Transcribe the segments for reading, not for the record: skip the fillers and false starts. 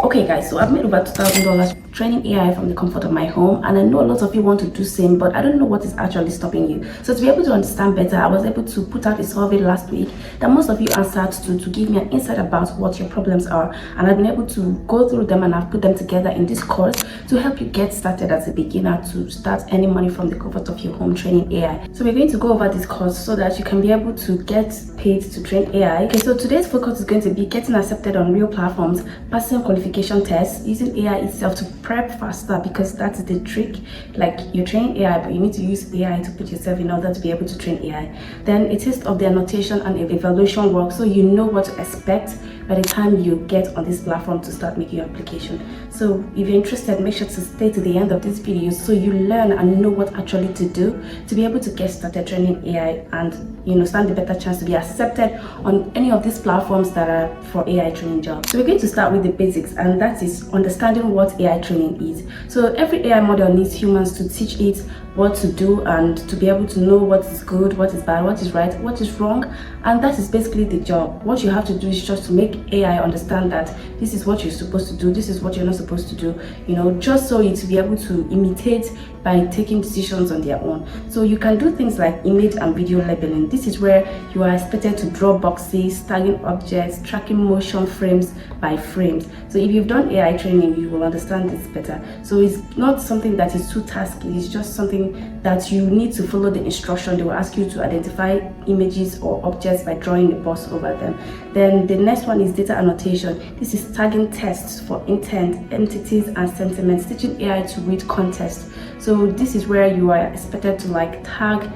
Okay guys, so I've made over $2,000 training AI from the comfort of my home, and I know a lot of you want to do same, but I don't know what is actually stopping you. So to be able to understand better, I was able to put out a survey last week that most of you answered to give me an insight about what your problems are, and I've been able to go through them and I've put them together in this course to help you get started as a beginner to start earning money from the comfort of your home training AI. So we're going to go over this course so that you can be able to get paid to train AI. Okay, so today's focus is going to be getting accepted on real platforms, passing qualification tests, using AI itself to prep faster, because that's the trick. Like, you train AI, but you need to use AI to put yourself in order to be able to train AI. Then a taste of the annotation and evaluation work, so you know what to expect by the time you get on this platform to start making your application. So if you're interested, make sure to stay to the end of this video so you learn and know what actually to do to be able to get started training AI and stand a better chance to be accepted on any of these platforms that are for AI training jobs. So we're going to start with the basics, and that is understanding what AI training is. So every AI model needs humans to teach it what to do and to be able to know what is good, what is bad, what is right, what is wrong, and that is basically the job. What you have to do is just to make AI understand that this is what you're supposed to do, this is what you're not supposed to do, just so it to be able to imitate by taking decisions on their own. So you can do things like image and video labeling. This is where you are expected to draw boxes, tagging objects, tracking motion frames by frames. So if you've done AI training, you will understand this better. So it's not something that is too tasky, it's just something that you need to follow the instruction. They will ask you to identify images or objects by drawing a box over them. Then the next one is data annotation. This is tagging tests for intent, entities, and sentiments, teaching AI to read context. So this is where you are expected to tag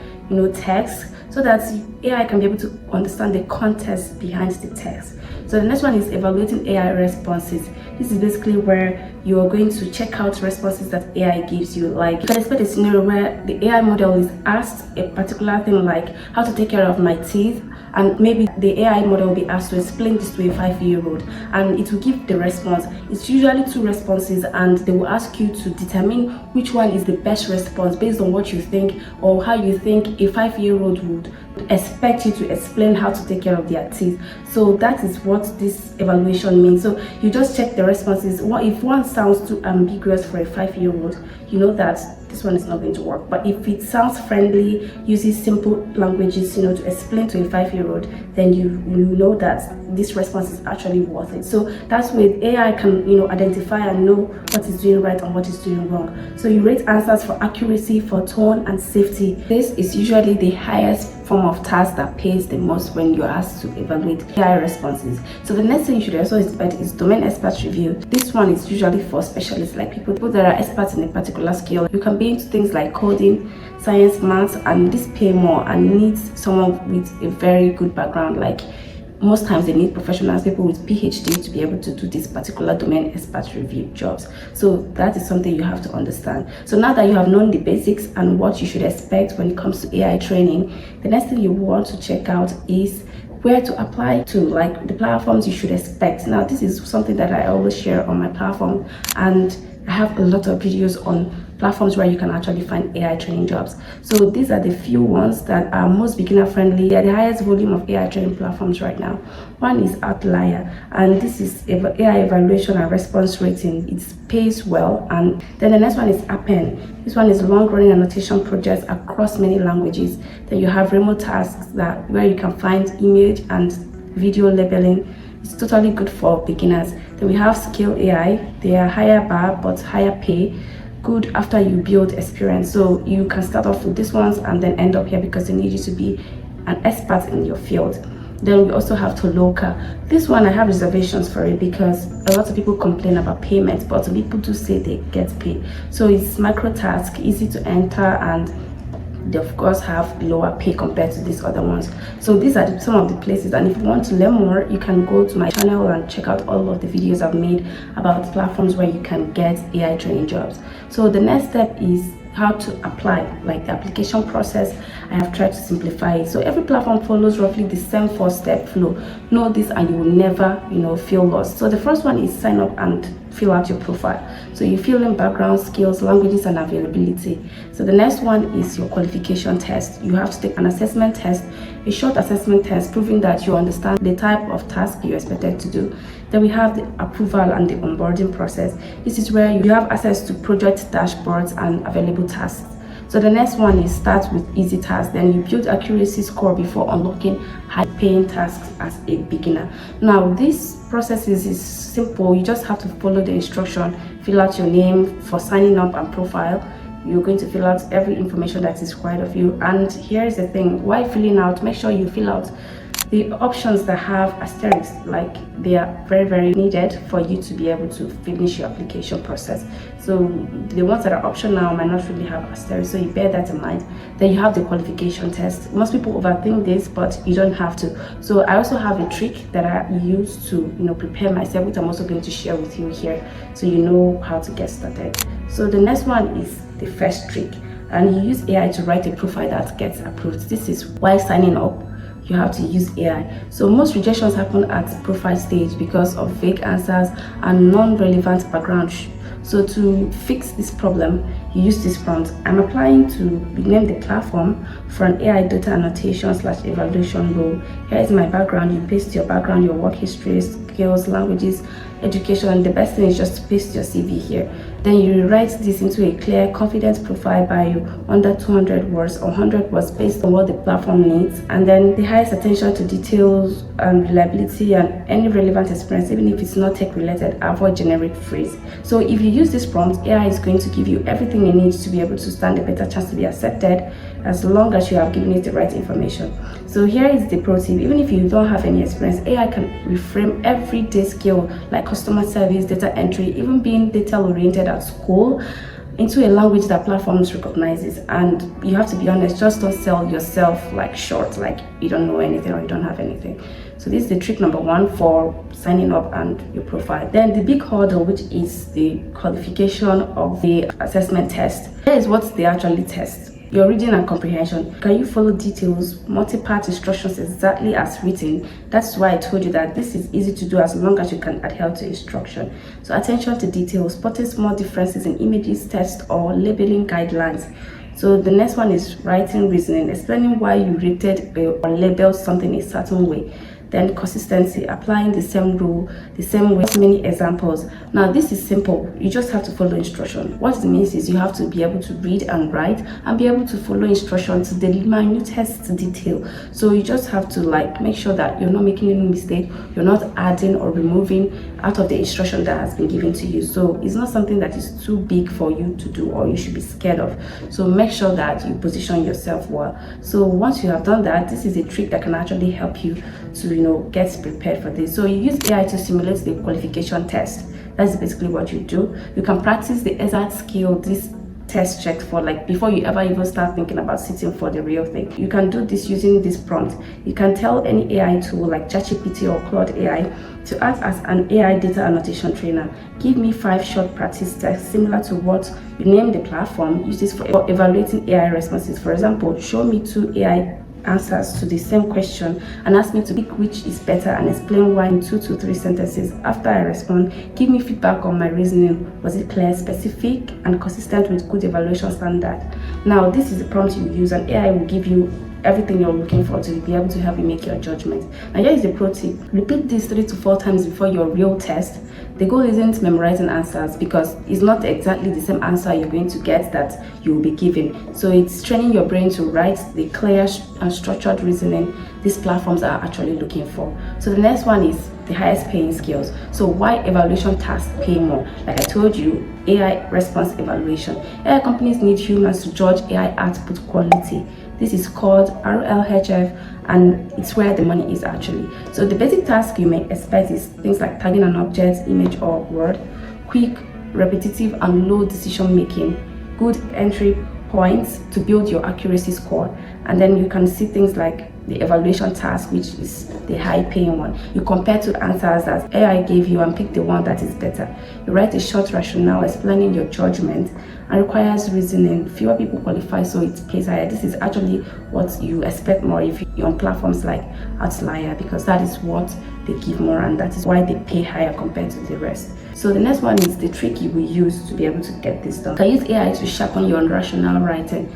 text so that AI can be able to understand the context behind the text. So the next one is evaluating AI responses. This is basically where you are going to check out responses that AI gives you. Like, you can expect a scenario where the AI model is asked a particular thing like how to take care of my teeth, and maybe the AI model will be asked to explain this to a 5-year-old, and it will give the response. It's usually 2 responses, and they will ask you to determine which one is the best response based on what you think or how you think a 5-year-old would expect you to explain how to take care of their teeth. So that is what this evaluation means. So you just check the responses. If one sounds too ambiguous for a 5-year-old, you know that this one is not going to work. But if it sounds friendly, uses simple languages to explain to a 5-year-old, then you know that this response is actually worth it. So that's where AI can identify and know what is doing right and what is doing wrong. So you rate answers for accuracy, for tone, and safety. This is usually the highest form of task that pays the most when you're asked to evaluate AI responses. So the next thing you should also expect is domain expert review. This one is usually for specialists, like people that are experts in a particular skill. You can be into things like coding, science, maths, and this pay more and needs someone with a very good background. Like, most times they need professionals, people with PhD, to be able to do this particular domain expert review jobs. So that is something you have to understand. So now that you have known the basics and what you should expect when it comes to AI training, the next thing you want to check out is where to apply to, like the platforms you should expect. Now, this is something that I always share on my platform, and I have a lot of videos on platforms where you can actually find AI training jobs. So these are the few ones that are most beginner friendly. They are the highest volume of AI training platforms right now. One is Outlier, and this is AI evaluation and response rating. It pays well. And then the next one is Appen. This one is long-running annotation projects across many languages. Then you have Remotasks, where you can find image and video labeling. It's totally good for beginners. Then we have Skill AI. They are higher bar but higher pay. Good after you build experience. So you can start off with these ones and then end up here because they need you to be an expert in your field. Then we also have Toloka. This one I have reservations for it because a lot of people complain about payments, but some people do say they get paid. So it's micro task, easy to enter, and they of course have lower pay compared to these other ones. So these are some of the places, and if you want to learn more, you can go to my channel and check out all of the videos I've made about platforms where you can get AI training jobs. So the next step is how to apply, like the application process. I have tried to simplify it. So every platform follows roughly the same 4-step flow. Know this and you will never feel lost. So the first one is sign up and fill out your profile. So you fill in background, skills, languages, and availability. So the next one is your qualification test. You have to take an assessment test, a short assessment test proving that you understand the type of task you're expected to do. Then we have the approval and the onboarding process. This is where you have access to project dashboards and available tasks. So the next one is start with easy tasks. Then you build accuracy score before unlocking high-paying tasks as a beginner. Now this process is simple. You just have to follow the instruction, fill out your name for signing up and profile. You're going to fill out every information that is required of you. And here's the thing, while filling out, make sure you fill out the options that have asterisks, like they are very needed for you to be able to finish your application process. So the ones that are optional might not really have asterisks, so you bear that in mind. Then you have the qualification test. Most people overthink this, but you don't have to. So I also have a trick that I use to prepare myself, which I'm also going to share with you here, so you know how to get started. So the next one is the first trick, and you use AI to write a profile that gets approved. This is why signing up you have to use AI. So most rejections happen at profile stage because of vague answers and non-relevant background. So to fix this problem, you use this prompt. I'm applying to rename the platform for an AI data annotation / evaluation role. Here is my background. You paste your background, your work history, skills, languages, education, and the best thing is just to paste your CV here. Then you rewrite this into a clear, confident profile bio under 200 words or 100 words based on what the platform needs, and then the highest attention to details and reliability and any relevant experience, even if it's not tech related. Avoid generic phrase. So if you use this prompt, AI is going to give you everything it needs to be able to stand a better chance to be accepted, as long as you have given it the right information. So here is the pro tip. Even if you don't have any experience, AI can reframe everyday skill like customer service, data entry, even being data oriented at school, into a language that platforms recognizes. And you have to be honest, just don't sell yourself like short, like you don't know anything or you don't have anything. So this is the trick number one for signing up and your profile. Then the big hurdle, which is the qualification of the assessment test. Here is what they actually test: your reading and comprehension. Can you follow details, multi-part instructions exactly as written? That's why I told you that this is easy to do as long as you can adhere to instruction. So attention to details, spotting small differences in images, text, or labeling guidelines. So the next one is writing reasoning, explaining why you rated or labeled something a certain way. Then consistency, applying the same rule the same way. Many examples. Now this is simple. You just have to follow instruction. What it means is you have to be able to read and write and be able to follow instruction to the minutest detail. So you just have to make sure that you're not making any mistake, you're not adding or removing out of the instruction that has been given to you. So it's not something that is too big for you to do or you should be scared of. So make sure that you position yourself well. So once you have done that, this is a trick that can actually help you to get prepared for this. So you use AI to simulate the qualification test. That's basically what you do. You can practice the exact skill this test checked for, before you ever even start thinking about sitting for the real thing. You can do this using this prompt. You can tell any AI tool like ChatGPT or Claude AI to act as an AI data annotation trainer. Give me 5 short practice tests similar to what you name the platform. Use this for evaluating AI responses. For example, show me 2 AI answers to the same question and ask me to pick which is better and explain why in 2 to 3 sentences. After I respond, give me feedback on my reasoning. Was it clear, specific, and consistent with good evaluation standard? Now this is the prompt you use, and AI will give you everything you're looking for to be able to help you make your judgment. And here is the pro tip: repeat this 3 to 4 times before your real test. The goal isn't memorizing answers, because it's not exactly the same answer you're going to get that you will be given. So it's training your brain to write the clear and structured reasoning these platforms are actually looking for. So the next one is the highest paying skills. So why evaluation tasks pay more? Like I told you, AI response evaluation. AI companies need humans to judge AI output quality. This is called RLHF, and it's where the money is actually. So the basic task you may expect is things like tagging an object, image, or word, quick, repetitive, and low decision making, good entry points to build your accuracy score. And then you can see things like the evaluation task, which is the high paying one. You compare two answers that AI gave you and pick the one that is better. You write a short rationale explaining your judgment and requires reasoning. Fewer people qualify, so it pays higher. This is actually what you expect more if you're on platforms like Outlier, because that is what they give more and that is why they pay higher compared to the rest. So the next one is the trick you will use to be able to get this done. You can use AI to sharpen your rational writing.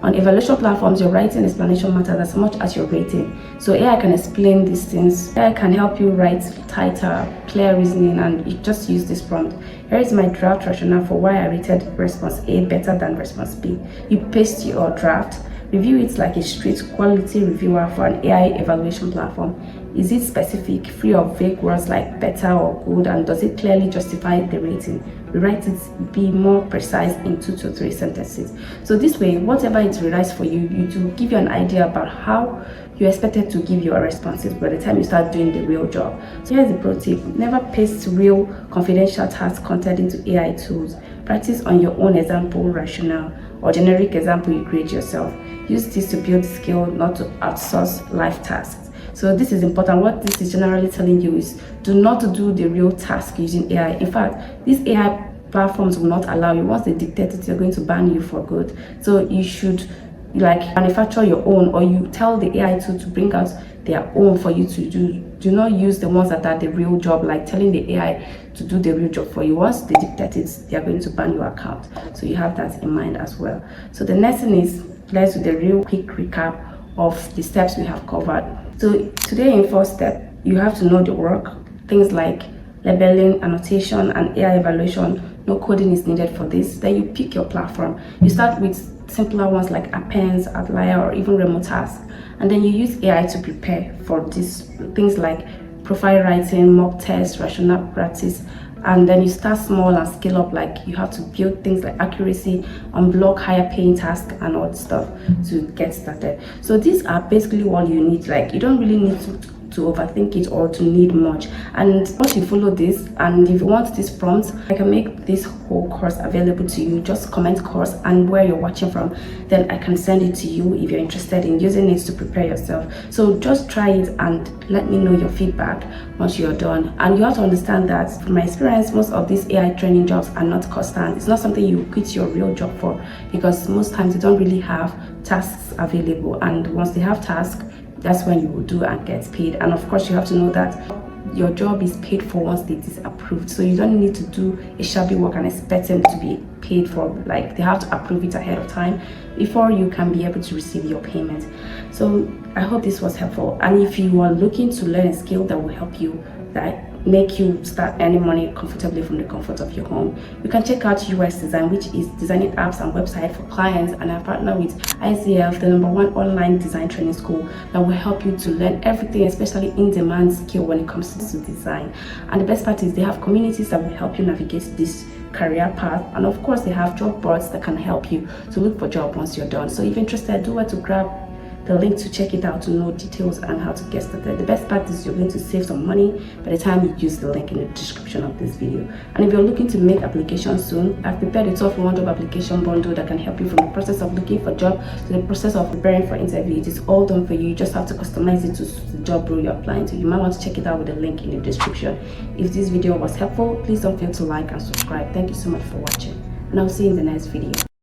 On evaluation platforms, your writing explanation matters as much as your rating. So AI can explain these things. AI can help you write tighter, clear reasoning, and you just use this prompt. Here is my draft rationale for why I rated response A better than response B. You paste your draft, review it like a straight quality reviewer for an AI evaluation platform. Is it specific, free of vague words like better or good, and does it clearly justify the rating? Rewrite it, be more precise in 2 to 3 sentences. So this way, whatever it rewrites for you, it will give you an idea about how you expected to give your responses by the time you start doing the real job. So here's the pro tip: never paste real confidential task content into AI tools. Practice on your own example rationale or generic example you create yourself. Use this to build skill, not to outsource life tasks. So this is important. What this is generally telling you is do not do the real task using AI. In fact, these AI platforms will not allow you. Once they dictate it, they're going to ban you for good. So you should manufacture your own, or you tell the AI tool to bring out their own for you to do. Do not use the ones that are the real job, like telling the AI to do the real job for you. Once they dictate it, they are going to ban your account. So you have that in mind as well. So the next thing is, let's do the real quick recap of the steps we have covered. So today in first step, you have to know the work, things like labeling, annotation, and AI evaluation. No coding is needed for this. Then you pick your platform. You start with simpler ones like Appen, Outlier, or even Remotasks, and then you use AI to prepare for these things like profile writing, mock tests, rational practice. And then you start small and scale up. Like you have to build things like accuracy, unblock higher paying tasks, and all this stuff to get started. So these are basically all you need. Like you don't really need to overthink it or to need much. And once you follow this, and if you want this prompt, I can make this whole course available to you. Just comment course and where you're watching from, then I can send it to you if you're interested in using it to prepare yourself. So just try it and let me know your feedback once you're done. And you have to understand that from my experience, most of these AI training jobs are not constant. It's not something you quit your real job for, because most times they don't really have tasks available, and once they have tasks, that's when you will do and get paid. And of course, you have to know that your job is paid for once it is approved. So you don't need to do a shabby work and expect them to be paid for. Like they have to approve it ahead of time before you can be able to receive your payment. So I hope this was helpful. And if you are looking to learn a skill that will help you, that make you start earning money comfortably from the comfort of your home, you can check out UX Design, which is designing apps and websites for clients. And I partner with ICF, the #1 online design training school that will help you to learn everything, especially in-demand skill when it comes to design. And the best part is they have communities that will help you navigate this career path, and of course they have job boards that can help you to look for job once you're done. So if you're interested, do what to grab the link to check it out to know details and how to get started. The best part is you're going to save some money by the time you use the link in the description of this video. And if you're looking to make applications soon, I've prepared a 12-in-1 job application bundle that can help you from the process of looking for a job to the process of preparing for interview. It is all done for you. You just have to customize it to the job role you're applying to. You might want to check it out with the link in the description. If this video was helpful, please don't fail to like and subscribe. Thank you so much for watching, and I'll see you in the next video.